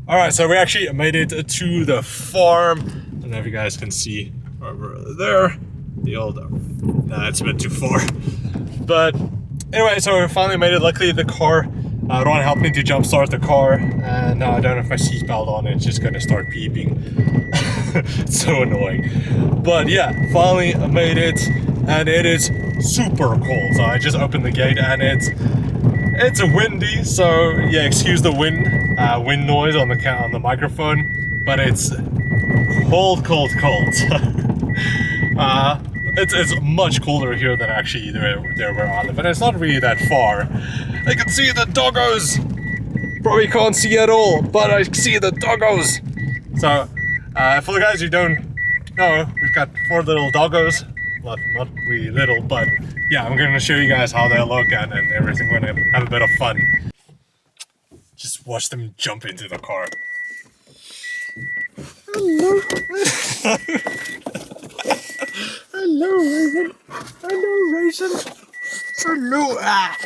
Alright, so we actually made it to the farm. I don't know if you guys can see over there. The old... Nah, it's a bit too far. But anyway, so we finally made it. Luckily the car, Ron helped me to jumpstart the car, and now I don't have my seatbelt on. It's just gonna start beeping. It's so annoying. But yeah, finally I made it, and it is super cold. So I just opened the gate, and it's a windy, so yeah, excuse the wind noise on the microphone, but it's cold. It's much colder here than actually there where I live, and it's not really that far. I can see the doggos. Probably can't see at all, but I see the doggos. So, for the guys who don't know, we've got 4 little doggos. Not really little, but yeah, I'm gonna show you guys how they look and everything. We're gonna have a bit of fun. Just watch them jump into the car. Hello. Hello, Raven. Hello, Raisin. Hello. Ah.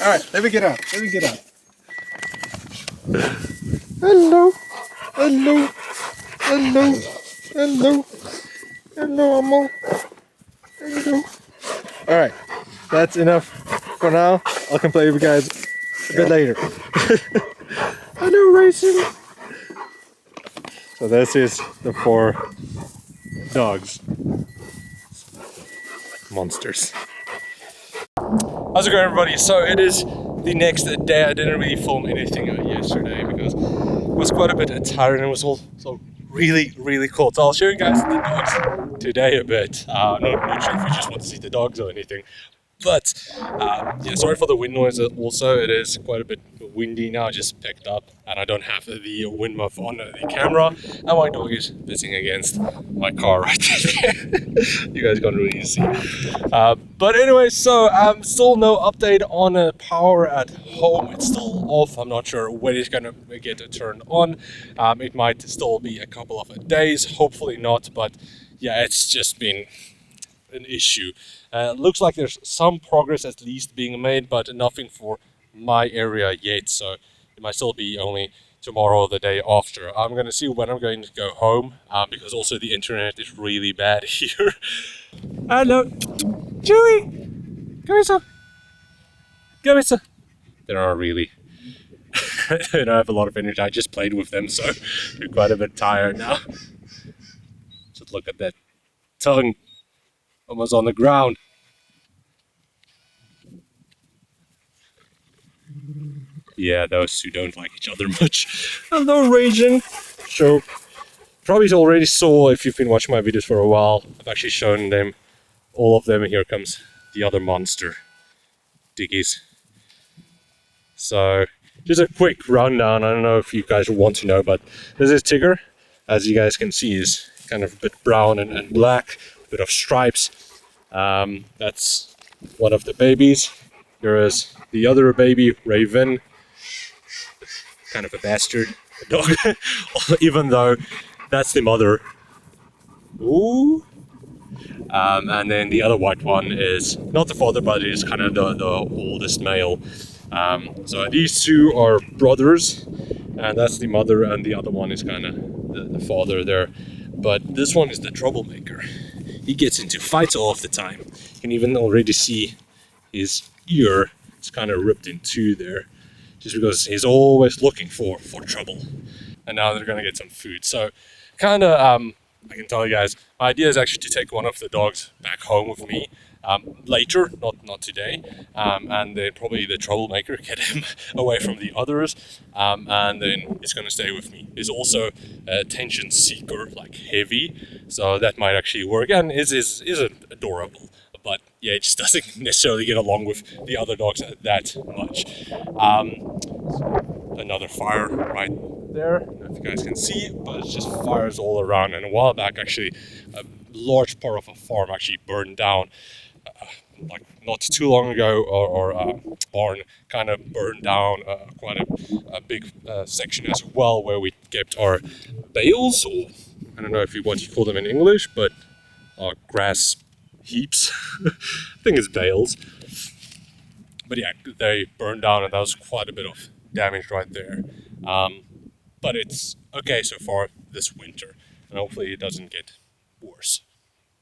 Alright, let me get out. Hello. Hello, Amo. Hello. Alright, that's enough for now. I can play with you guys a bit later. Hello, Raisin. So this is the 4 dogs. Monsters. How's it going, everybody? So it is the next day. I didn't really film anything yesterday because it was quite a bit tired and it was also really cold. So I'll show you guys the dogs today a bit. Not sure if you just want to see the dogs or anything. But yeah, sorry for the wind noise also. It is quite a bit windy now. I just picked up and I don't have the wind muff on the camera, and my dog is pissing against my car right there. You guys can't really see. But anyway, so still no update on power at home. It's still off. I'm not sure when it's gonna get turned on. It might still be a couple of days, hopefully not, but yeah, it's just been an issue. Looks like there's some progress at least being made, but nothing for my area yet, so it might still be only tomorrow or the day after. I'm gonna see when I'm going to go home, because also the internet is really bad here. Hello, Chewy. Come here, sir. They are really. I don't have a lot of energy. I just played with them, so they're quite a bit tired now. Just look at that tongue. Almost on the ground. Yeah, those two don't like each other much. Hello, Raging. So, probably already saw, if you've been watching my videos for a while, I've actually shown them, all of them, and here comes the other monster, Diggies. So, just a quick rundown. I don't know if you guys want to know, but this is Tigger. As you guys can see, is kind of a bit brown and black, a bit of stripes. That's one of the babies. There is the other baby, Raven. Kind of a bastard dog, even though that's the mother. Ooh. And then the other white one is not the father, but it is kind of the oldest male. So these 2 are brothers, and that's the mother, and the other one is kind of the father there. But this one is the troublemaker. He gets into fights all of the time. You can even already see his ear is kind of ripped in 2 there, just because he's always looking for trouble. And now they're gonna get some food. So kind of, I can tell you guys, my idea is actually to take one of the dogs back home with me later, not today, and then probably the troublemaker, get him away from the others, and then he's gonna stay with me. He's also a attention seeker, like heavy, so that might actually work, and is adorable. But yeah, it just doesn't necessarily get along with the other dogs that much. Another fire right there. I don't know if you guys can see, but it's just fires all around. And a while back, actually, a large part of a farm actually burned down. Like not too long ago, or barn kind of burned down quite a big section as well, where we kept our bales, or I don't know if you want to call them in English, but our grass heaps. I think it's bales. But yeah, they burned down, and that was quite a bit of damaged right there. But it's okay so far this winter, and hopefully it doesn't get worse.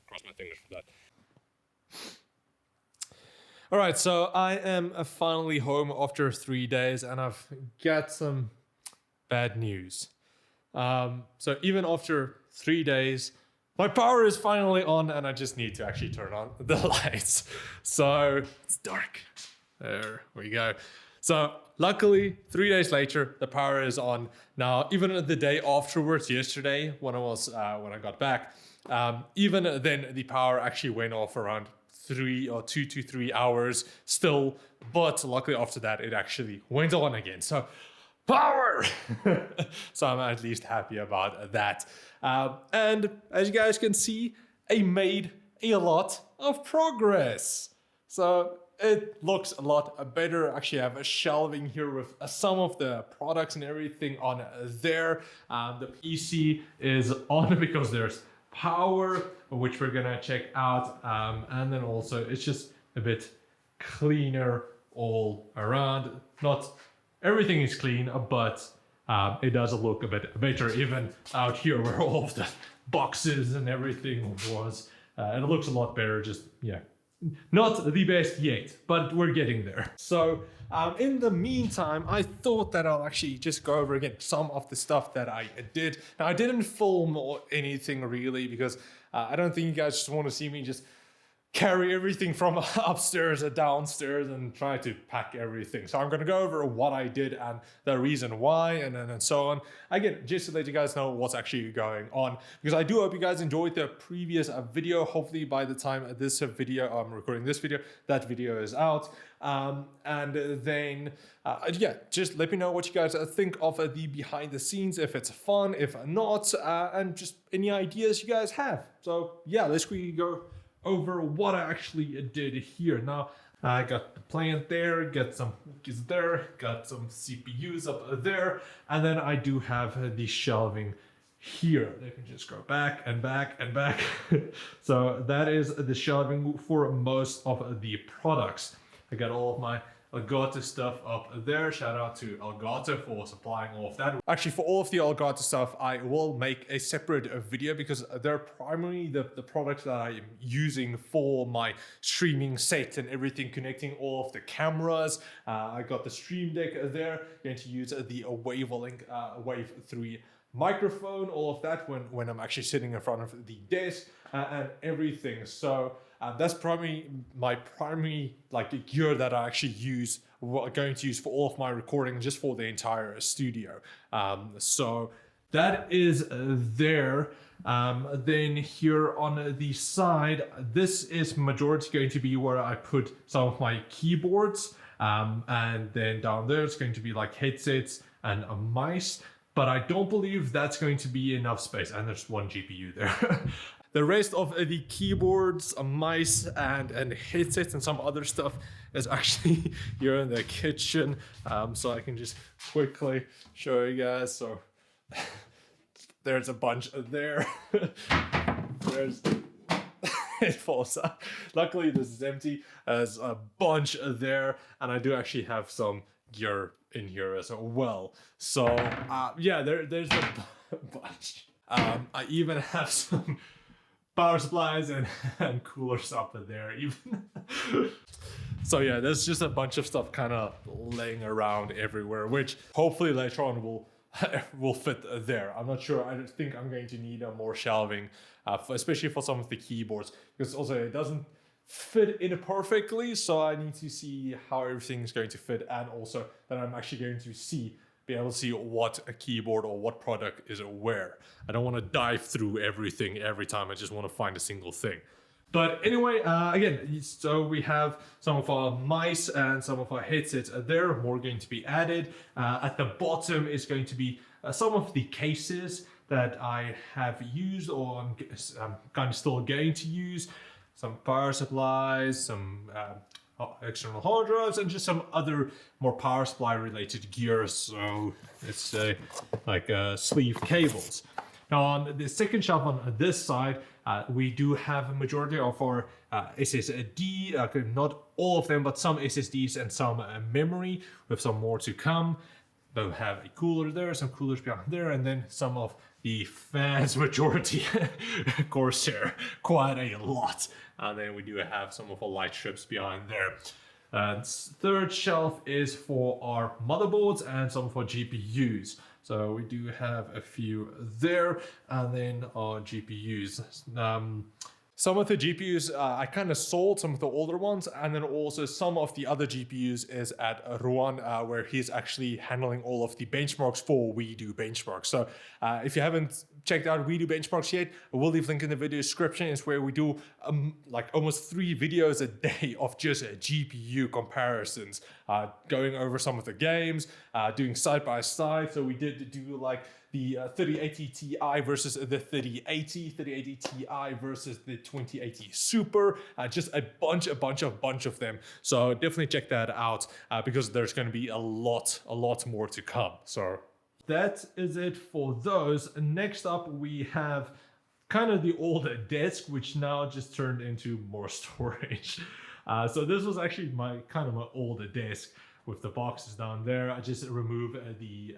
Cross my fingers for that. All right, so I am finally home after 3 days, and I've got some bad news. So even after 3 days, my power is finally on, and I just need to actually turn on the lights. So it's dark. There we go. So luckily, 3 days later, the power is on. Now, even the day afterwards, yesterday, when I got back, even then the power actually went off around 2 to 3 hours still. But luckily after that, it actually went on again. So power! So I'm at least happy about that. And as you guys can see, I made a lot of progress. So it looks a lot better. Actually, I have a shelving here with some of the products and everything on there. The PC is on because there's power, which we're gonna check out. And then also it's just a bit cleaner all around. Not everything is clean, but it does look a bit better even out here where all of the boxes and everything was. And it looks a lot better, just, yeah. Not the best yet, but we're getting there. So in the meantime, I thought that I'll actually just go over again some of the stuff that I did. Now, I didn't film or anything really because I don't think you guys just want to see me just carry everything from upstairs and downstairs and try to pack everything. So I'm going to go over what I did and the reason why and so on. Again, just to let you guys know what's actually going on, because I do hope you guys enjoyed the previous video. Hopefully by the time this video, I'm recording this video, that video is out. And then, yeah, just let me know what you guys think of the behind the scenes, if it's fun, if not, and just any ideas you guys have. So yeah, let's quickly go over what I actually did here. Now, I got the plant there, got some cookies there, got some CPUs up there, and then I do have the shelving here. They can just go back and back and back. So that is the shelving for most of the products. I got all of my Elgato stuff up there. Shout out to Elgato for supplying all of that. Actually, for all of the Elgato stuff, I will make a separate video because they're primarily the products that I'm using for my streaming set and everything, connecting all of the cameras. I got the Stream Deck there, going to use the Wavelink Wave 3 microphone, all of that when I'm actually sitting in front of the desk and everything. So that's probably my primary like gear that I actually use, going to use for all of my recording, just for the entire studio. So that is there. Then here on the side, this is majority going to be where I put some of my keyboards. And then down there it's going to be like headsets and a mice. But I don't believe that's going to be enough space. And there's one GPU there. The rest of the keyboards, mice, and headsets and some other stuff is actually here in the kitchen. So I can just quickly show you guys. So there's a bunch there. There's it falls out. Luckily this is empty. There's a bunch there, and I do actually have some gear in here as well. So yeah, there's a bunch. I even have some power supplies and coolers up there even. So yeah, there's just a bunch of stuff kind of laying around everywhere, which hopefully later on will fit there. I'm not sure. I think I'm going to need more shelving, especially for some of the keyboards, because also it doesn't fit in perfectly. So I need to see how everything is going to fit, and also that I'm actually going to be able to see what a keyboard or what product is where. I don't want to dive through everything every time. I just want to find a single thing. But anyway, again, so we have some of our mice and some of our headsets there, more going to be added. At the bottom is going to be some of the cases that I have used or I'm kind of still going to use. Some power supplies, some external hard drives, and just some other more power supply related gear. So let's say like sleeve cables. Now on the second shelf on this side, we do have a majority of our SSD, not all of them, but some SSDs and some memory, with some more to come. they'll have a cooler there, some coolers behind there, and then some of the fans majority Corsair, quite a lot. And then we do have some of our light strips behind there. Third shelf is for our motherboards and some of our GPUs. So we do have a few there, and then our GPUs. Some of the GPUs, I kind of sold some of the older ones, and then also some of the other GPUs is at Ruan, where he's actually handling all of the benchmarks for We Do Benchmarks. So if you haven't checked out We Do Benchmarks yet, I will leave a link in the video description. It's where we do like almost 3 videos a day of just GPU comparisons, going over some of the games, doing side by side. So we did do like the 3080 Ti versus the 3080 Ti versus the 2080 Super, just a bunch of them. So definitely check that out because there's going to be a lot more to come. So that is it for those. Next up, we have kind of the older desk, which now just turned into more storage. So this was actually my older desk with the boxes down there. I just removed the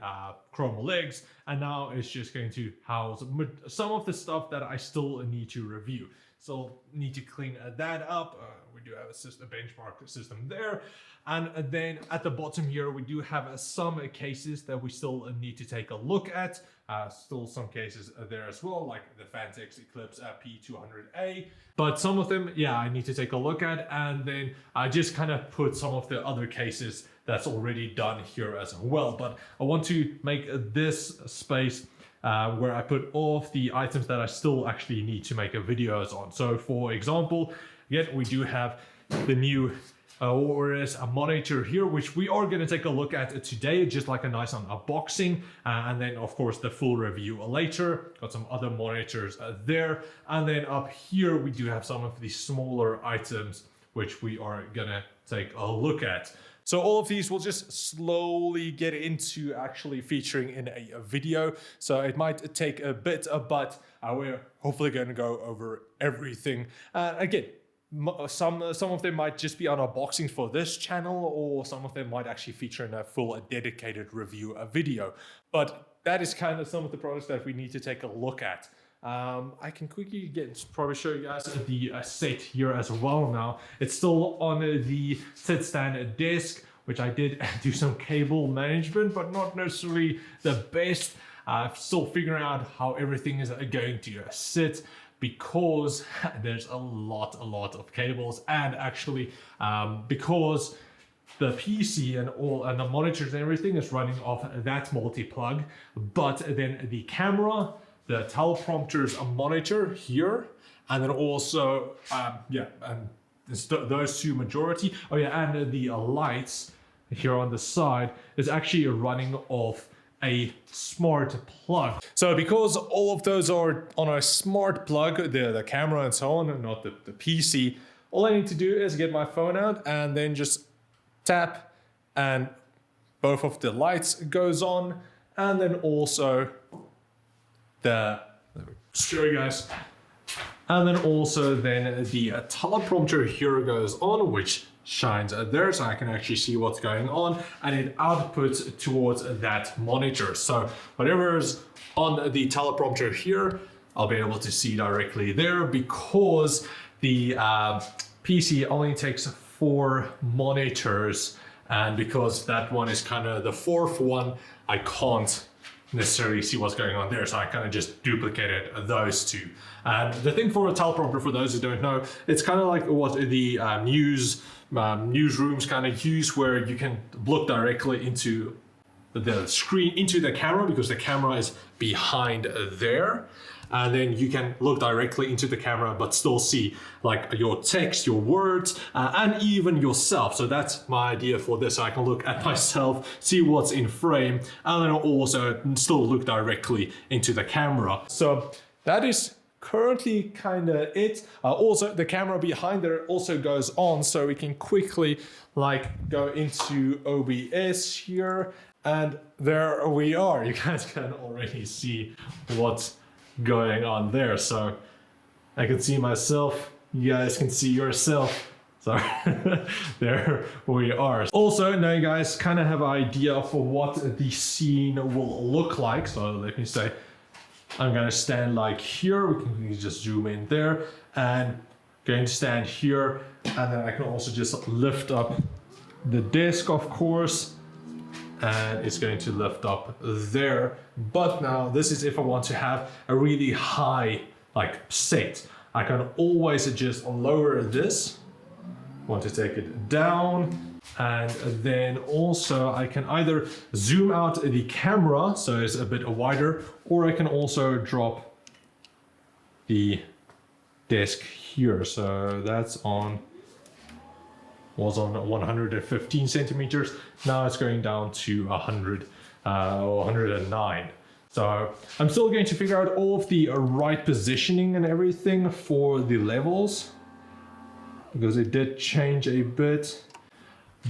chrome legs, and now it's just going to house some of the stuff that I still need to review. So need to clean that up. We do have a benchmark system there. And then at the bottom here, we do have some cases that we still need to take a look at. Still some cases there as well, like the Fantex Eclipse P200A. But some of them, yeah, I need to take a look at. And then I just kind of put some of the other cases that's already done here as well. But I want to make this space where I put all of the items that I still actually need to make videos on. So for example, again, we do have the new ORS monitor here, which we are going to take a look at today, just like a nice unboxing, and then of course the full review later. Got some other monitors there, and then up here we do have some of the smaller items which we are gonna take a look at. So all of these will just slowly get into actually featuring in a video. So it might take a bit, but we're hopefully going to go over everything. Again, some of them might just be on unboxing for this channel, or some of them might actually feature in a full dedicated review video. But that is kind of some of the products that we need to take a look at. I can quickly probably show you guys the set here as well now. It's still on the set stand desk, which I did do some cable management, but not necessarily the best. Still figuring out how everything is going to sit, because there's a lot of cables, and actually because the PC and the monitors and everything is running off that multi-plug, but then the camera, the teleprompter's a monitor here, and then also, and those two majority. Oh yeah, and the lights here on the side is actually running off a smart plug. So because all of those are on a smart plug, the camera and so on, and not the PC, all I need to do is get my phone out and then just tap, and both of the lights goes on, and then also let me show you guys. And then also then the teleprompter here goes on, which shines there, so I can actually see what's going on, and it outputs towards that monitor. So whatever's on the teleprompter here, I'll be able to see directly there, because the PC only takes 4 monitors, and because that one is kind of the 4th one, I can't necessarily see what's going on there, so I kind of just duplicated those two. And the thing for a teleprompter, for those who don't know, it's kind of like what the newsrooms kind of use, where you can look directly into the screen, into the camera, because the camera is behind there. And then you can look directly into the camera, but still see like your text, your words, and even yourself. So that's my idea for this. I can look at myself, see what's in frame, and then also still look directly into the camera. So that is currently kind of it. Also, the camera behind there also goes on, so we can quickly like go into OBS here, and there we are. You guys can already see what's going on there. So I can see myself, you guys can see yourself. So there we are. Also, now you guys kind of have an idea for what the scene will look like. So let me say, I'm gonna stand like here. We can just zoom in there, and going to stand here, and then I can also just lift up the desk, of course, and it's going to lift up there. But now this is if I want to have a really high like set. I can always just lower this. Want to take it down, and then also I can either zoom out the camera so it's a bit wider, or I can also drop the desk here. So that's was on 115 centimeters. Now it's going down to 100 or 109. So I'm still going to figure out all of the right positioning and everything for the levels, because it did change a bit.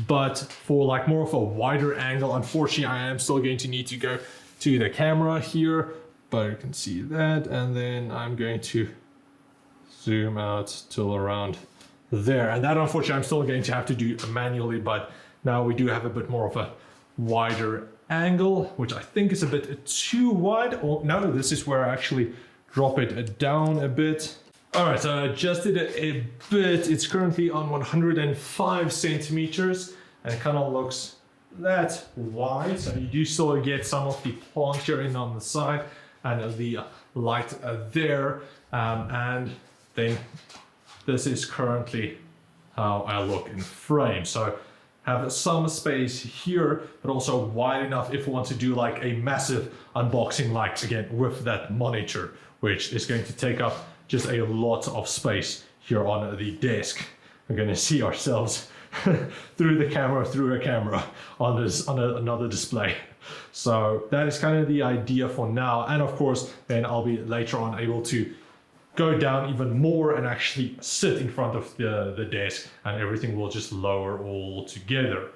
But for like more of a wider angle, unfortunately, I am still going to need to go to the camera here, but you can see that. And then I'm going to zoom out till around there. And that, unfortunately, I'm still going to have to do manually, but now we do have a bit more of a wider angle, which I think is a bit too wide. Oh, no, this is where I actually drop it down a bit. All right, so I adjusted it a bit. It's currently on 105 centimeters, and it kind of looks that wide. So you do still get some of the plant here in on the side and the light there. And then this is currently how I look in frame. So have some space here, but also wide enough if we want to do like a massive unboxing, like again with that monitor, which is going to take up just a lot of space here on the desk. We're going to see ourselves through a camera on another display. So that is kind of the idea for now. And of course, then I'll be later on able to go down even more and actually sit in front of the desk, and everything will just lower all together.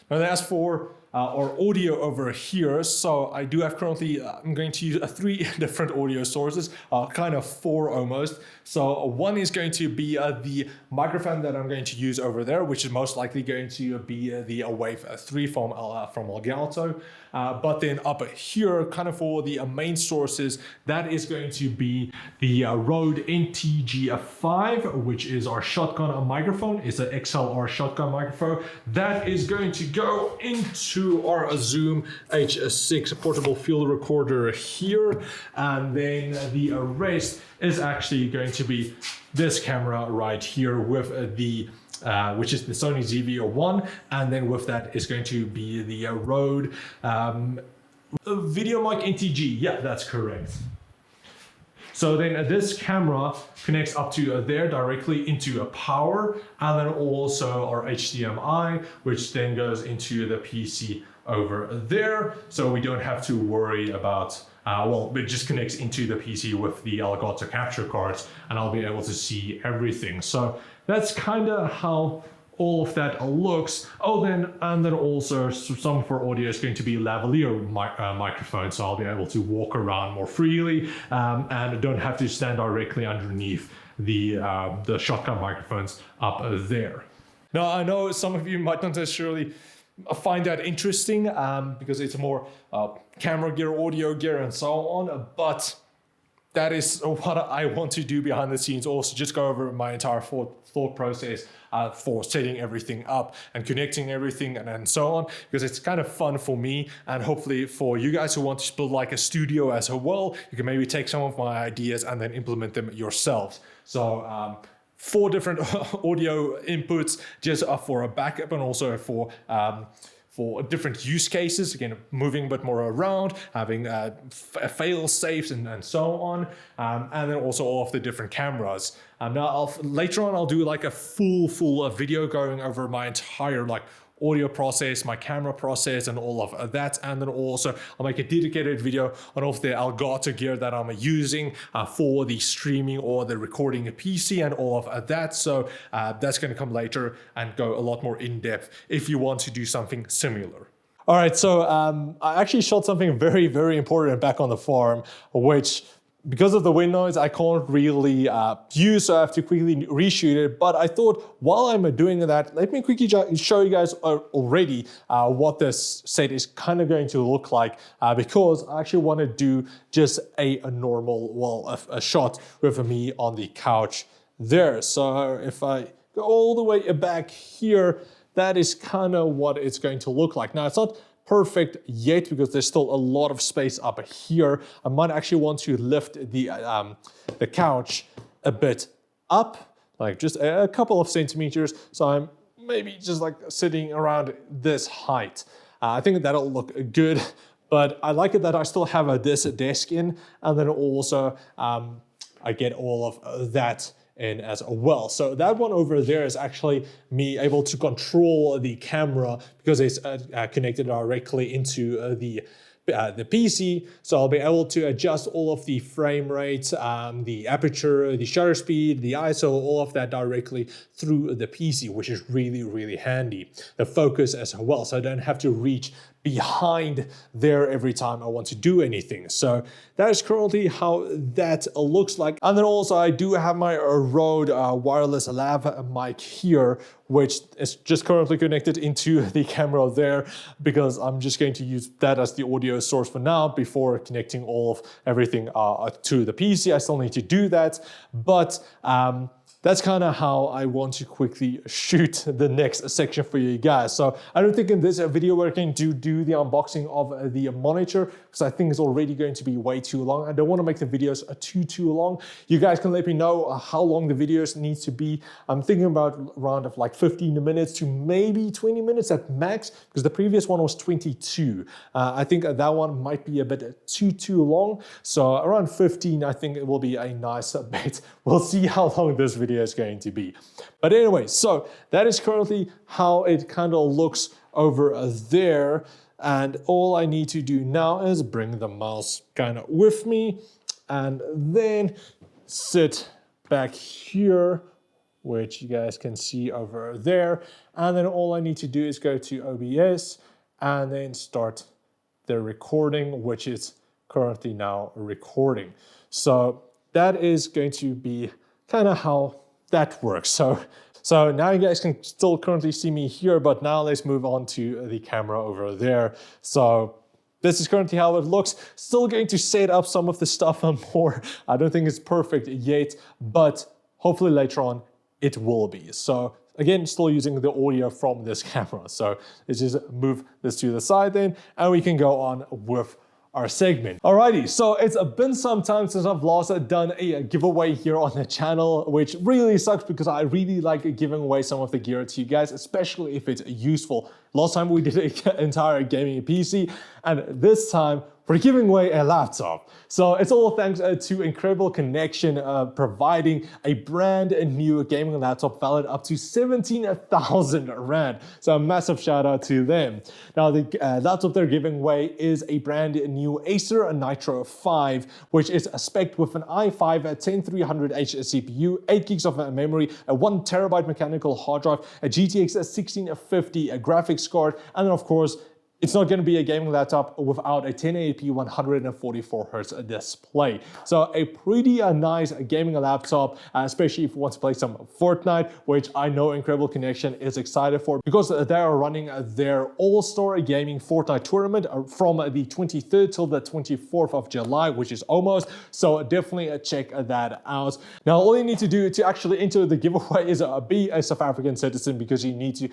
Now as for our audio over here, so I do have currently, I'm going to use 3 different audio sources, kind of 4 almost. So one is going to be the microphone that I'm going to use over there, which is most likely going to be the Wave 3 from Elgato. But then up here, kind of for the main sources, that is going to be the Rode NTG5, which is our shotgun microphone. It's an XLR shotgun microphone. That is going to go into our Zoom H6 portable field recorder here. And then the rest is actually going to be this camera right here with the which is the Sony ZV-1, and then with that is going to be the Rode Video Mic NTG. Yeah, that's correct. So then this camera connects up to there directly into a power, and then also our HDMI, which then goes into the PC over there. So we don't have to worry about, well, it just connects into the PC with the Elgato capture cards, and I'll be able to see everything. So that's kind of how all of that looks. Oh, and then also some for audio is going to be lavalier microphone, so I'll be able to walk around more freely and don't have to stand directly underneath the shotgun microphones up there. Now, I know some of you might not necessarily find that interesting because it's more camera gear, audio gear, and so on, but that is what I want to do behind the scenes. Also, just go over my entire thought process for setting everything up and connecting everything and so on, because it's kind of fun for me, and hopefully for you guys who want to build like a studio as well, you can maybe take some of my ideas and then implement them yourselves. So 4 different audio inputs just for a backup, and also for different use cases, again, moving a bit more around, having fail safes and so on, and then also all of the different cameras. Now, later on, I'll do like a full video going over my entire like audio process, my camera process, and all of that. And then also I'll make a dedicated video on all of the Elgato gear that I'm using for the streaming or the recording PC and all of that. So that's going to come later and go a lot more in depth if you want to do something similar. All right, so I actually shot something very, very important back on the farm, which because of the wind noise, I can't really use, so I have to quickly reshoot it. But I thought while I'm doing that, let me quickly show you guys already what this set is kind of going to look like, because I actually want to do just a normal, well, a shot with me on the couch there. So if I go all the way back here, that is kind of what it's going to look like. Now, it's not perfect yet because there's still a lot of space up here. I might actually want to lift the couch a bit up, like just a couple of centimeters. So I'm maybe just like sitting around this height. I think that'll look good, but I like it that I still have this desk in, and then also I get all of that in as well. So that one over there is actually me able to control the camera because it's connected directly into the PC. So I'll be able to adjust all of the frame rates, the aperture, the shutter speed, the ISO, all of that directly through the PC, which is really, really handy. The focus as well, so I don't have to reach behind there every time I want to do anything. So that is currently how that looks like. And then also I do have my Rode wireless lav mic here, which is just currently connected into the camera there because I'm just going to use that as the audio source for now before connecting all of everything to the PC. I still need to do that, but that's kind of how I want to quickly shoot the next section for you guys. So I don't think in this video we're going to do the unboxing of the monitor because I think it's already going to be way too long. I don't want to make the videos too long. You guys can let me know how long the videos need to be. I'm thinking about around of like 15 minutes to maybe 20 minutes at max because the previous one was 22. I think that one might be a bit too long. So around 15, I think it will be a nice bet. We'll see how long this video is going to be. But anyway, so that is currently how it kind of looks over there. And all I need to do now is bring the mouse kind of with me and then sit back here, which you guys can see over there. And then all I need to do is go to OBS and then start the recording, which is currently now recording. So that is going to be kind of how that works. So now you guys can still currently see me here, but now let's move on to the camera over there. So this is currently how it looks. Still going to set up some of the stuff and more. I don't think it's perfect yet, but hopefully later on it will be. So again, still using the audio from this camera. So let's just move this to the side then, and we can go on with our segment. Alrighty, so it's been some time since I've last done a giveaway here on the channel, which really sucks because I really like giving away some of the gear to you guys, especially if it's useful. Last time we did an entire gaming PC, and this time we're giving away a laptop. So it's all thanks to Incredible Connection providing a brand new gaming laptop valued up to 17,000 Rand. So a massive shout out to them. Now the laptop they're giving away is a brand new Acer Nitro 5, which is spec'd with an i5 10300H CPU, 8 gigs of memory, a 1 terabyte mechanical hard drive, a GTX 1650 graphics card, and then of course it's not going to be a gaming laptop without a 1080p 144Hz display. So a pretty nice gaming laptop, especially if you want to play some Fortnite, which I know Incredible Connection is excited for because they are running their All-Star Gaming Fortnite tournament from the 23rd till the 24th of July, which is almost. So definitely check that out. Now, all you need to do to actually enter the giveaway is be a South African citizen because you need to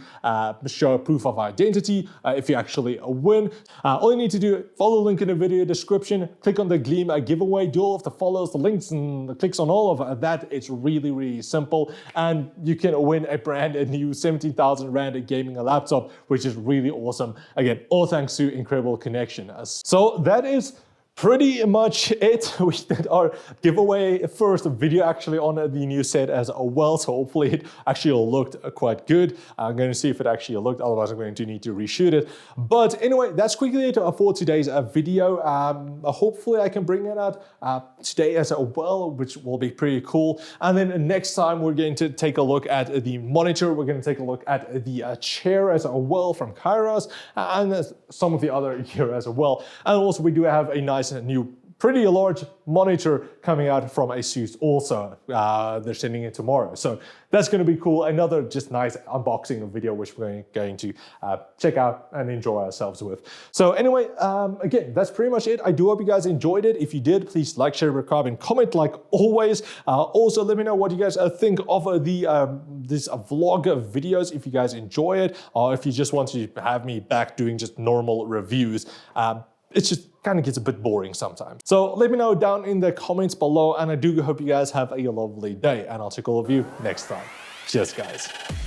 show proof of identity if you actually win. All you need to do, follow the link in the video description, click on the Gleam giveaway, do all of the follows, the links, and the clicks on all of that. It's really, really simple, and you can win a brand new 17,000 Rand gaming laptop, which is really awesome. Again, all thanks to Incredible Connection. So that is pretty much it. We did our giveaway first video actually on the new set as well, so hopefully it actually looked quite good. I'm going to see if it actually looked, otherwise I'm going to need to reshoot it. But anyway, that's quickly it for today's video. Hopefully I can bring it out today as well, which will be pretty cool. And then next time we're going to take a look at the monitor, we're going to take a look at the chair as well from Kairos, and some of the other gear as well. And also we do have a nice new pretty large monitor coming out from Asus also. They're sending it tomorrow. So that's going to be cool. Another just nice unboxing video which we're going to check out and enjoy ourselves with. So anyway, again, that's pretty much it. I do hope you guys enjoyed it. If you did, please like, share, subscribe, and comment like always. Also, let me know what you guys think of this vlog videos, if you guys enjoy it, or if you just want to have me back doing just normal reviews. It just kind of gets a bit boring sometimes. So let me know down in the comments below, and I do hope you guys have a lovely day, and I'll check all of you next time. Cheers, guys.